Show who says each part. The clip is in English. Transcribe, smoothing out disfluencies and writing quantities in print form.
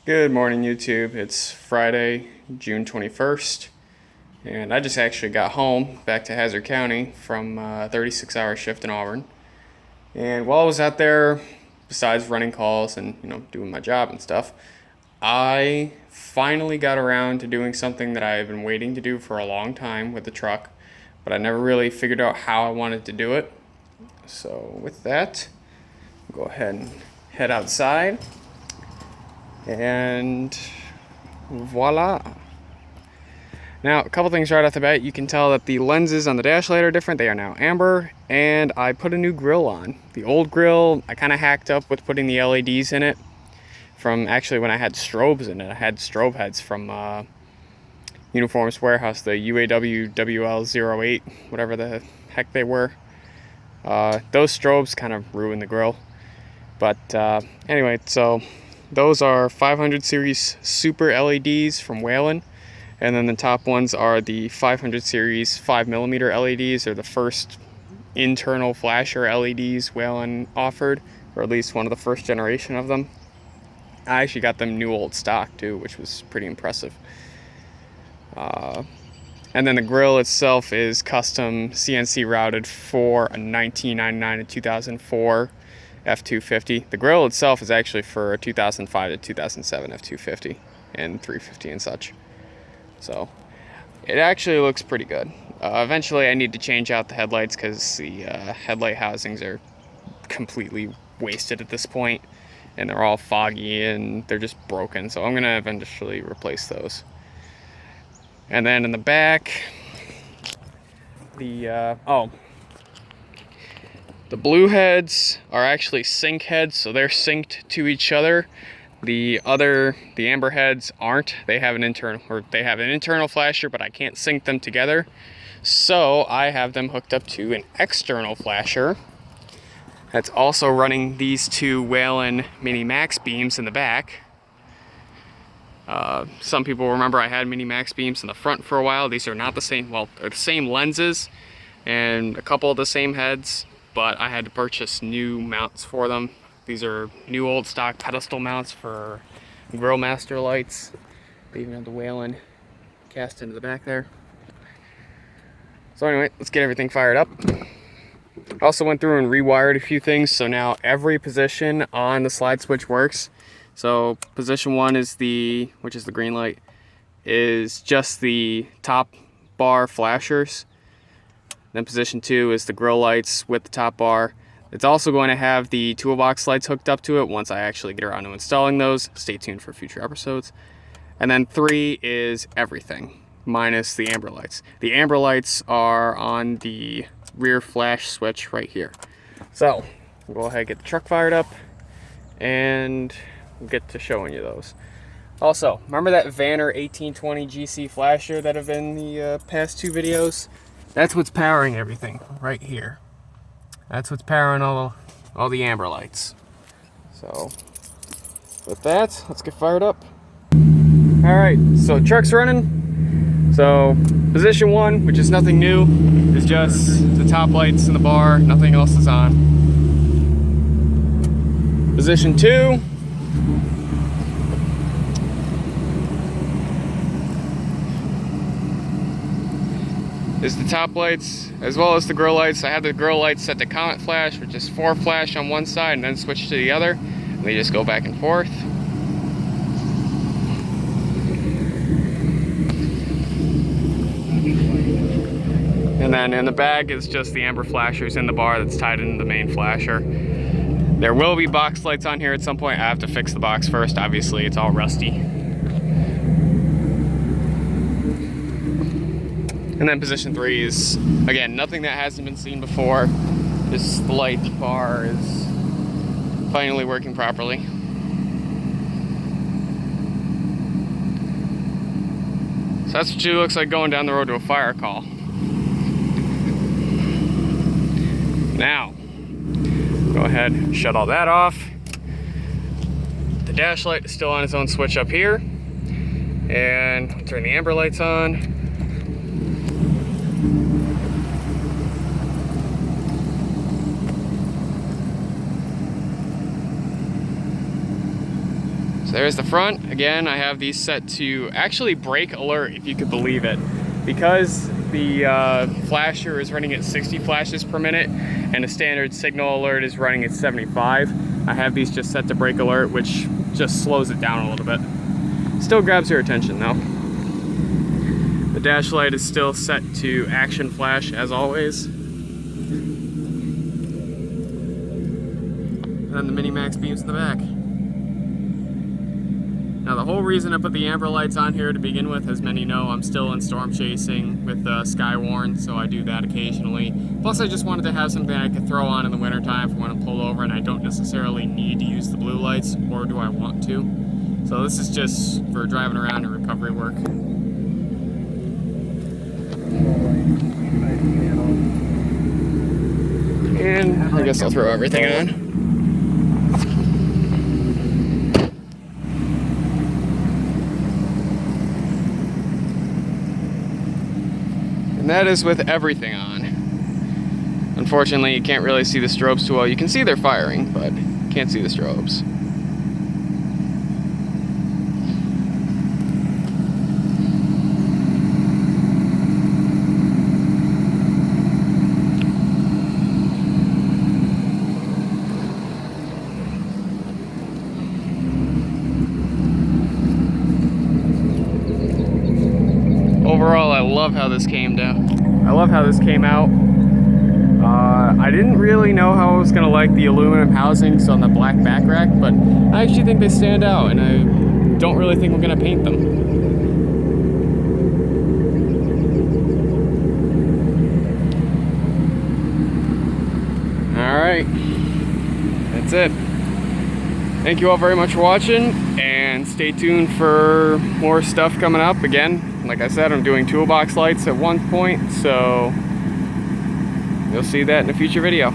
Speaker 1: Good morning, YouTube. It's Friday, June 21st, and I just actually got home back to Hazard County from a 36-hour shift in Auburn. And while I was out there, besides running calls and doing my job and stuff, I finally got around to doing something that I've been waiting to do for a long time with the truck, but I never really figured out how I wanted to do it. So with that, go ahead and head outside. And voila. Now, a couple things right off the bat. You can tell that the lenses on the dash light are different. They are now amber, and I put a new grill on. The old grill, I kind of hacked up with putting the LEDs in it from actually when I had strobes in it. I had strobe heads from Uniforms Warehouse, the UAW WL08, whatever the heck they were. Those strobes kind of ruined the grill. But anyway, so those are 500 series super LEDs from Whalen, and then the top ones are the 500 series 5mm LEDs. They're the first internal flasher LEDs Whalen offered, or at least one of the first generation of them. I actually got them new old stock too, which was pretty impressive. And then the grill itself is custom CNC routed for a 1999 to 2004 F250. The grill itself is actually for a 2005 to 2007 F250 and 350 and such. So it actually looks pretty good. Eventually I need to change out the headlights because the headlight housings are completely wasted at this point, and they're all foggy and they're just broken. So I'm going to eventually replace those. And then in the back, the blue heads are actually sync heads, so they're synced to each other. The amber heads aren't. They have an internal flasher, but I can't sync them together. So I have them hooked up to an external flasher that's also running these two Whalen Mini Max beams in the back. Some people remember I had Mini Max beams in the front for a while. These are not the same, well, they're the same lenses and a couple of the same heads, but I had to purchase new mounts for them. These are new old stock pedestal mounts for Grill Master lights. They even have the Whalen cast into the back there. So anyway, let's get everything fired up. I also went through and rewired a few things, so now every position on the slide switch works. So position 1 is which is the green light, is just the top bar flashers. Then position 2 is the grill lights with the top bar. It's also going to have the toolbox lights hooked up to it once I actually get around to installing those. Stay tuned for future episodes. And then 3 is everything, minus the amber lights. The amber lights are on the rear flash switch right here. So we'll go ahead and get the truck fired up, and we'll get to showing you those. Also, remember that Vanner 1820 GC flasher that have been in the past 2 videos? That's what's powering everything right here. That's what's powering all the amber lights. So with that, let's get fired up. All right, so truck's running. So position 1, which is nothing new, is just the top lights and the bar. Nothing else is on. Position 2. Is the top lights as well as the grill lights. I have the grill lights set to Comet Flash, which is 4 flash on one side and then switch to the other. And they just go back and forth. And then in the bag is just the amber flashers in the bar that's tied into the main flasher. There will be box lights on here at some point. I have to fix the box first. Obviously, it's all rusty. And then position 3 is, again, nothing that hasn't been seen before. This light bar is finally working properly. So that's what she looks like going down the road to a fire call. Now, go ahead and shut all that off. The dash light is still on its own switch up here. And turn the amber lights on. there's the front. Again, I have these set to actually brake alert, if you could believe it. Because the flasher is running at 60 flashes per minute and the standard signal alert is running at 75, I have these just set to brake alert, which just slows it down a little bit. Still grabs your attention though. The dash light is still set to action flash as always. And then the mini max beams in the back. Now the whole reason I put the amber lights on here to begin with, as many know, I'm still in storm chasing with Skywarn, so I do that occasionally. Plus I just wanted to have something I could throw on in the wintertime for when I'm pulled over and I don't necessarily need to use the blue lights, or do I want to. So this is just for driving around and recovery work. And I guess I'll throw everything on. And that is with everything on. Unfortunately, you can't really see the strobes too well. You can see they're firing, but you can't see the strobes. Overall, I love how this came down. I love how this came out. I didn't really know how I was gonna like the aluminum housings on the black back rack, but I actually think they stand out, and I don't really think we're gonna paint them. All right, that's it. Thank you all very much for watching, and stay tuned for more stuff coming up. Again, like I said, I'm doing toolbox lights at one point, so you'll see that in a future video.